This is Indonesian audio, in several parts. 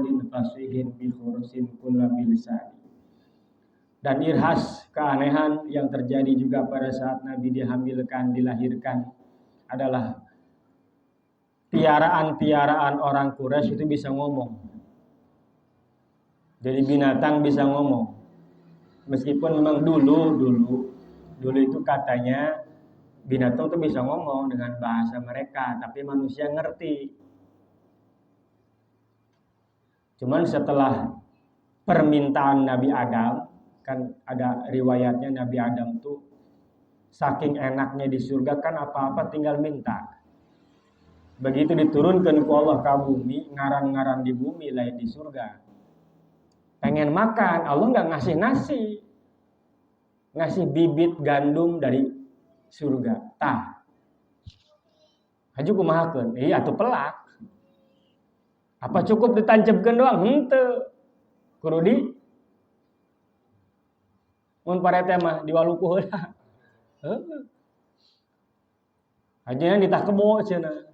biqaulin fasihin bi khurusin kulla bilisan. Dan irhas keanehan yang terjadi juga pada saat Nabi dihamilkan, dilahirkan adalah piaraan-piaraan orang Quraisy itu bisa ngomong. Jadi binatang bisa ngomong. Meskipun memang dulu itu katanya binatang tuh bisa ngomong dengan bahasa mereka, tapi manusia ngerti. Cuman setelah permintaan Nabi Adam, kan ada riwayatnya Nabi Adam tuh saking enaknya di surga kan apa-apa tinggal minta. Begitu diturunkan ke Allah ke bumi, ngaran-ngaran di bumi lain di surga. Pengen makan, Allah nggak ngasih nasi, ngasih bibit gandum dari surga. Tah, haju kumahakeun, iya atuh pelak. Apa cukup ditancapkan doang? Henteu. Kudu di mun parete mah diwalukuh heula. Heuh. Hajina ditah kebo cenah.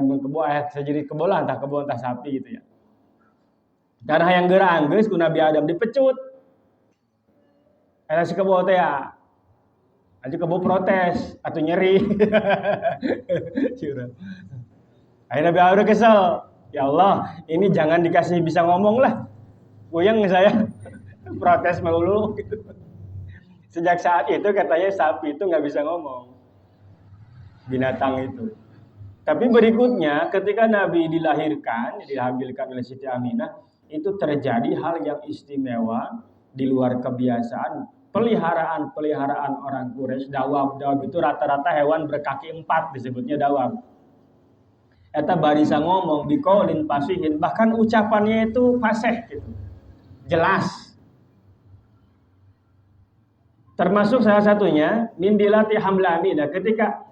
Mun kebo sajadi kebo lah, entah kebo entah sapi gitu ya. Dan hayang geurang geus ku Nabi Adam dipecut. Eta si kebo teh ya. Aju kebo protes atuh nyeri. Akhirnya Nabi Adam kesel. Ya Allah, ini jangan dikasih bisa ngomong lah. Puyeng saya protes melulu. Sejak saat itu katanya sapi itu nggak bisa ngomong. Binatang itu. Tapi berikutnya ketika Nabi dilahirkan, dihamilkan oleh Siti Aminah, itu terjadi hal yang istimewa di luar kebiasaan. Peliharaan orang Quraisy, dawab itu rata-rata hewan berkaki 4 disebutnya dawab. Eta barisa ngomong biqaulin fasihin, bahkan ucapannya itu fasih gitu. Jelas. Termasuk salah satunya min dilati hamla Aminah ketika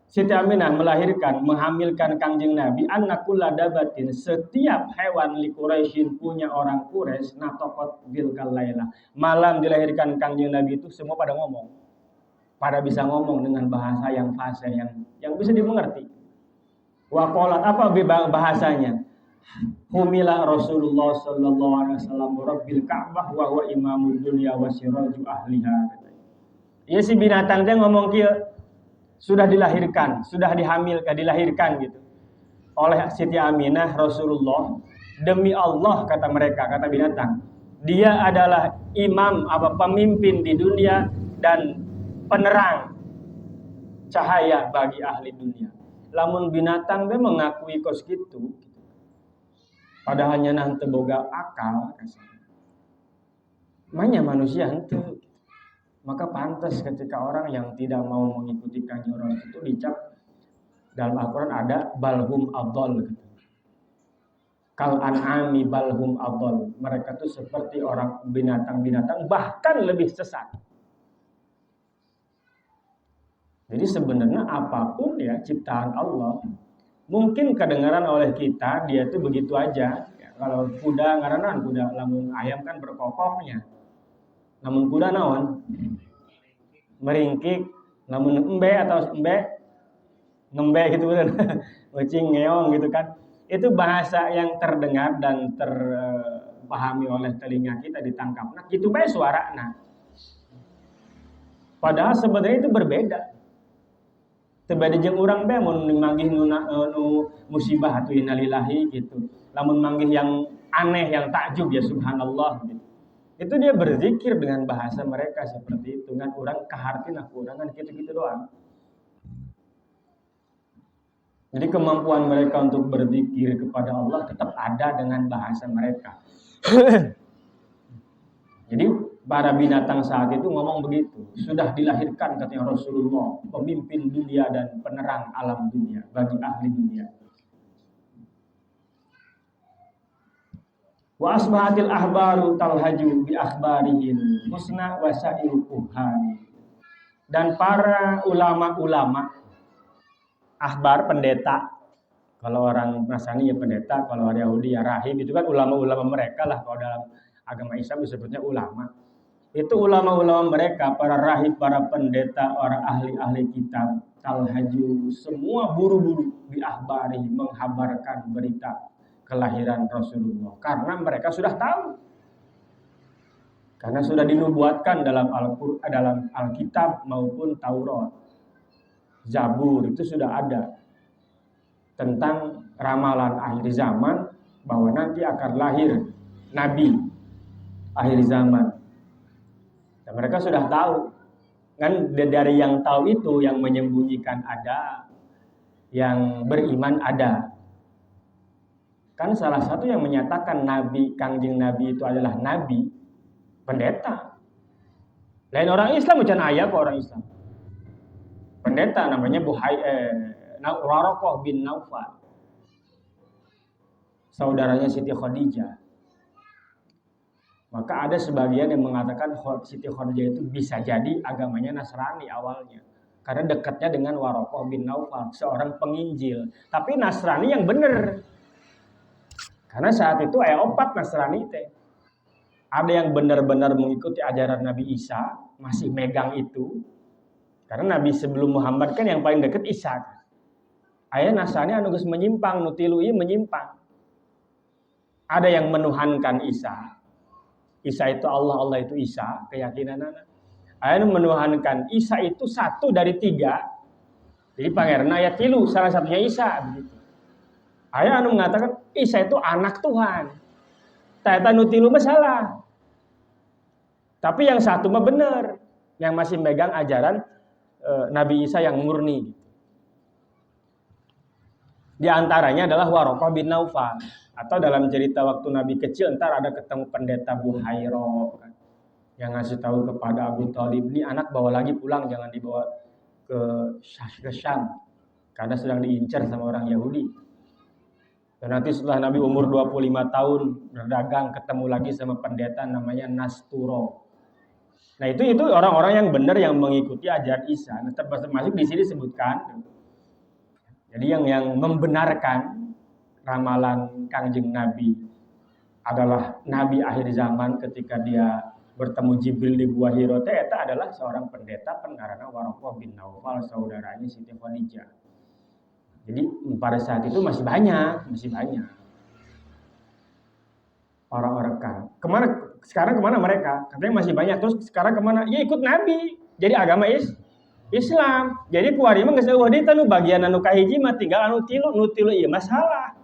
Siti Aminah menghamilkan Kangjeng Nabi, anna kulla dabatin, setiap hewan li Quraisyin punya orang Quraisy nataqat bil kalaila. Malam dilahirkan Kangjeng Nabi itu semua pada ngomong. Pada bisa ngomong dengan bahasa yang fasih yang bisa dimengerti. Wa qalat, apa bahasanya? Humila Rasulullah sallallahu alaihi wasallam rabbil Ka'bah wa huwa imamul dunya wa siraju ahliha. Ya si binatang teh ngomong kieu, sudah dilahirkan gitu. Oleh Siti Aminah Rasulullah, demi Allah kata mereka, kata binatang, dia adalah imam pemimpin di dunia dan penerang cahaya bagi ahli dunia. Lamun binatang teh mengakui kos gitu, padahal nyeunah teu boga akal kasana. Manya manusia henteu. Maka pantas ketika orang yang tidak mau mengikuti Kanjeng Rasul itu dicap dalam Al-Qur'an ada balhum adall gitu. Kal an'ami balhum adall. Mereka itu seperti orang binatang-binatang bahkan lebih sesat. Jadi sebenarnya apapun ya ciptaan Allah, mungkin kedengaran oleh kita dia itu begitu aja. Ya, kalau kuda ngaranan kuda, lamun ayam kan berkokoknya. Namun kuda naon? Meringkik, namun embe ngembe gitu kan. Ucing ngeong gitu kan. Itu bahasa yang terdengar dan terpahami oleh telinga kita, ditangkap. Nah, gitu bae suarana. Padahal sebenarnya itu berbeda. Tebade jeung urang bae mun manggih nu musibah atuh innalillahi gitu. Lamun manggih yang aneh, yang takjub ya subhanallah gitu. Itu dia berzikir dengan bahasa mereka seperti itu. Ngan urang kahartina kurangan gitu-gitu doang. Jadi kemampuan mereka untuk berzikir kepada Allah tetap ada dengan bahasa mereka. Jadi para binatang saat itu ngomong begitu. Sudah dilahirkan katanya Rasulullah, pemimpin dunia dan penerang alam dunia bagi ahli dunia. Wa asbahatil ahbaru talhaju bi akhbarihil husna wa sa'il kuhani. Dan para ulama-ulama, ahbar pendeta, kalau orang Nasrani ya pendeta, kalau orang Yahudi ya rahib, itu kan ulama-ulama mereka lah. Kalau dalam agama Islam disebutnya ulama. Itu ulama-ulama mereka, para rahib, para pendeta, orang ahli-ahli kitab, talhaju, semua buru-buru bi akhbari, menghabarkan berita kelahiran Rasulullah karena mereka sudah tahu. Karena sudah dinubuatkan dalam Al-Qur'an, dalam Alkitab maupun Taurat. Zabur itu sudah ada tentang ramalan akhir zaman bahwa nanti akan lahir nabi akhir zaman. Dan mereka sudah tahu. Kan dari yang tahu itu yang menyembunyikan ada, yang beriman ada. Kan salah satu yang menyatakan nabi, kangjeng nabi itu adalah nabi, pendeta. Lain orang Islam bukan ayah kok orang Islam. Pendeta namanya Waraqah bin Naufal. Saudaranya Siti Khadijah. Maka ada sebagian yang mengatakan Siti Khadijah itu bisa jadi agamanya Nasrani awalnya. Karena dekatnya dengan Waraqah bin Naufal, seorang penginjil. Tapi Nasrani yang benar. Karena saat itu opat Nasrani teh. Ada yang benar-benar mengikuti ajaran Nabi Isa, masih megang itu. Karena Nabi sebelum Muhammad kan yang paling dekat Isa. Aya Nasrani anu geus menyimpang, nu tilu ieu menyimpang. Ada yang menuhankan Isa. Isa itu Allah, Allah itu Isa, keyakinanana. Aya nu menuhankan Isa itu satu dari tiga. Jadi pangeran aya tilu, salah satunya Isa begitu. Aya anu mengatakan Isa itu anak Tuhan. Ternyata nu tilu mah salah. Tapi yang satu mah benar, yang masih megang ajaran Nabi Isa yang murni. Di antaranya adalah Waraqah bin Naufal. Atau dalam cerita waktu Nabi kecil, entar ada ketemu pendeta Buhairah kan, yang ngasih tahu kepada Abu Thalib, ini anak bawa lagi pulang, jangan dibawa ke Syam, karena sedang diincar sama orang Yahudi. Dan nanti setelah Nabi umur 25 tahun berdagang, ketemu lagi sama pendeta namanya Nasturo. Nah itu orang-orang yang benar yang mengikuti ajaran Isa. Nah, termasuk di sini disebutkan. Jadi yang membenarkan ramalan Kangjeng Nabi adalah Nabi akhir zaman ketika dia bertemu Jibril di Gua Hiro, itu adalah seorang pendeta pengarana Waraqah bin Naufal, saudaranya Siti Khadijah. Jadi pada saat itu masih banyak orang-orang kan. Sekarang kemana mereka? Katanya masih banyak. Terus sekarang kemana? Ya ikut Nabi. Jadi agama Islam. Jadi kuari mah geus eueuh deui teh nu bagian anu kahiji mah tinggal anu tilu, ieu masalah.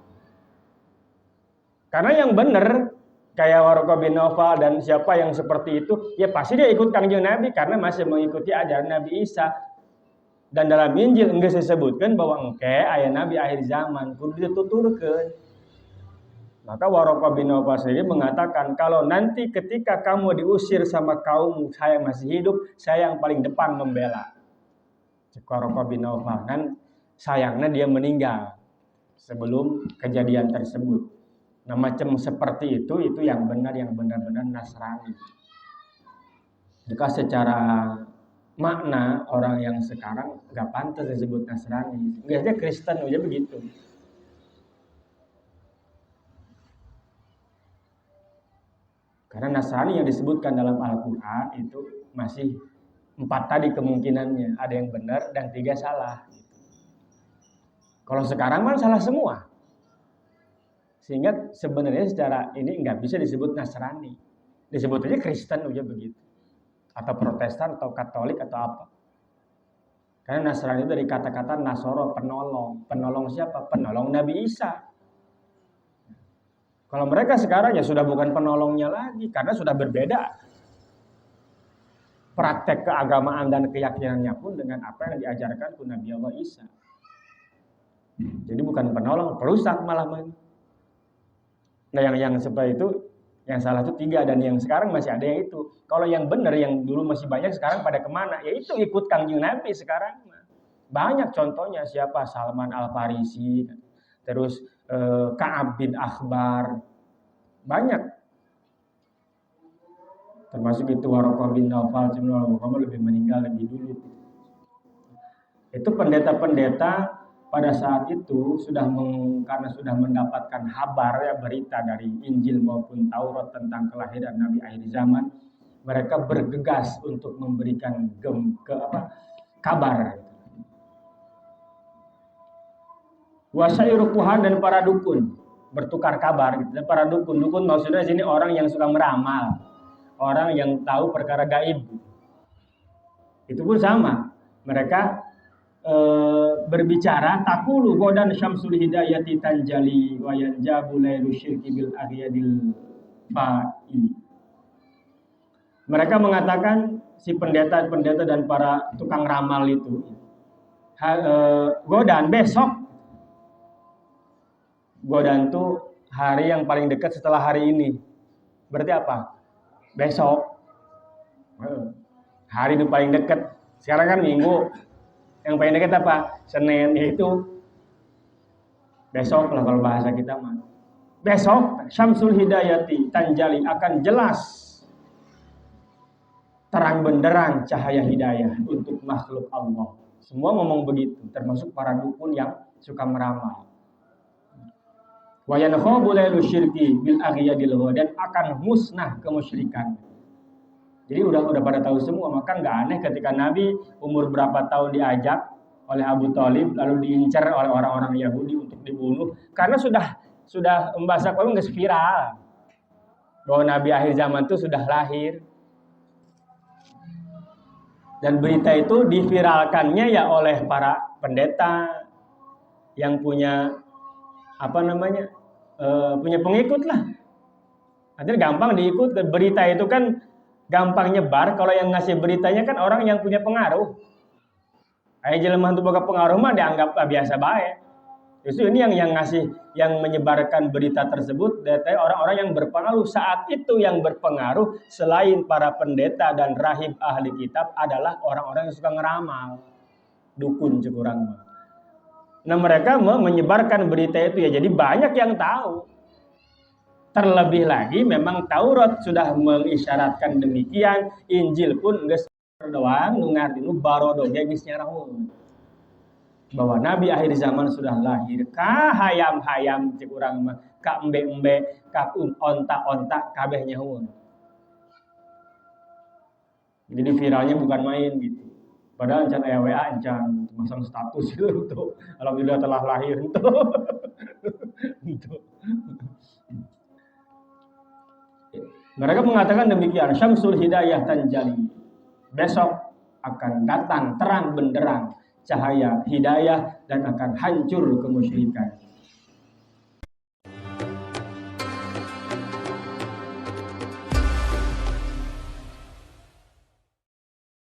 Karena yang benar kayak Waraqah bin Naufal dan siapa yang seperti itu, ya pasti dia ikut Kangjeng Nabi karena masih mengikuti ajaran Nabi Isa. Dan dalam Injil geus disebutkan bahwa engke aya nabi akhir zaman kudu dituturkeun. Maka Waraqah bin Naufal sendiri mengatakan, kalau nanti ketika kamu diusir sama kaum saya masih hidup, saya yang paling depan membela. Waraqah bin Naufal kan sayangnya dia meninggal sebelum kejadian tersebut. Nah macam seperti itu yang benar, yang benar-benar Nasrani. Jika secara makna orang yang sekarang gak pantas disebut Nasrani, biasanya Kristen aja begitu. Karena Nasrani yang disebutkan dalam Al-Quran itu masih 4 tadi kemungkinannya. Ada yang benar dan 3 salah. Kalau sekarang kan salah semua. Sehingga sebenarnya secara ini nggak bisa disebut Nasrani. Disebut aja Kristen aja begitu. Atau Protestan atau Katolik atau apa. Karena Nasrani itu dari kata-kata Nasoro, penolong. Penolong siapa? Penolong Nabi Isa. Kalau mereka sekarang ya sudah bukan penolongnya lagi karena sudah berbeda praktek keagamaan dan keyakinannya pun dengan apa yang diajarkan ku Nabi Allah Isa. Jadi bukan penolong, perusak malah. Nah yang seperti itu, yang salah itu 3 dan yang sekarang masih ada yang itu. Kalau yang benar yang dulu masih banyak sekarang pada kemana? Ya itu ikut Kangjeng Nabi sekarang. Banyak contohnya siapa? Salman Al-Farisi, terus Ka'ab bin Akhbar, banyak. Termasuk itu Waraqah bin Naufal, cuma lebih meninggal lebih dulu. Itu pendeta-pendeta pada saat itu karena sudah mendapatkan kabar ya, berita dari Injil maupun Taurat tentang kelahiran Nabi akhir zaman, mereka bergegas untuk memberikan kabar. Wasyairu kuhan dan para dukun. bertukar kabar gitu. Dan para dukun maksudnya sini orang yang suka meramal, orang yang tahu perkara gaib. Itu pun sama, mereka berbicara takulu godan syamsul hidayati tanjali wa yanjabu lailu syirki bil aghyadil fa'i. Mereka mengatakan si pendeta-pendeta dan para tukang ramal itu godan besok. Godan itu hari yang paling dekat setelah hari ini. Berarti apa? Besok. Hari itu paling dekat. Sekarang kan Minggu. Yang paling dekat apa? Senin, yaitu besok lah kalau bahasa kita mah. Besok syamsul hidayati tanjali akan jelas terang benderang cahaya hidayah untuk makhluk Allah. Semua ngomong begitu, termasuk para dukun yang suka meramal. Wa yanhabu lailu syirki bil aghyadil dan akan musnah kemusyrikan. Jadi udah pada tahu semua, maka nggak aneh ketika Nabi umur berapa tahun diajak oleh Abu Thalib lalu diincar oleh orang-orang Yahudi untuk dibunuh karena sudah membaca Quran nggak viral bahwa Nabi akhir zaman itu sudah lahir. Dan berita itu diviralkannya ya oleh para pendeta yang punya punya pengikut lah. Artinya gampang diikut. Berita itu kan gampang nyebar. Kalau yang ngasih beritanya kan orang yang punya pengaruh. Jelema untuk boga pengaruh mah dianggap biasa baik. Justru ini yang menyebarkan berita tersebut dari orang-orang yang berpengaruh. Saat itu yang berpengaruh selain para pendeta dan rahib ahli kitab adalah orang-orang yang suka ngeramal, dukun cekurang. Nah mereka menyebarkan berita itu ya, jadi banyak yang tahu. Terlebih lagi memang Taurat sudah mengisyaratkan demikian, Injil pun geus doang nu ngartinu barodo geus nyarahun bahwa Nabi akhir zaman sudah lahir. Ka hayam-hayam cek urang mah, ka embe-embe, ka onta-onta kabeh nyahoun. Jadi viralnya bukan main gitu. Padahal encan aya WA encan masang status itu tuh. Alhamdulillah telah lahir itu. Gitu. Mereka mengatakan demikian, syamsul hidayah tanjali. Besok akan datang terang benderang cahaya hidayah dan akan hancur kemusyrikan.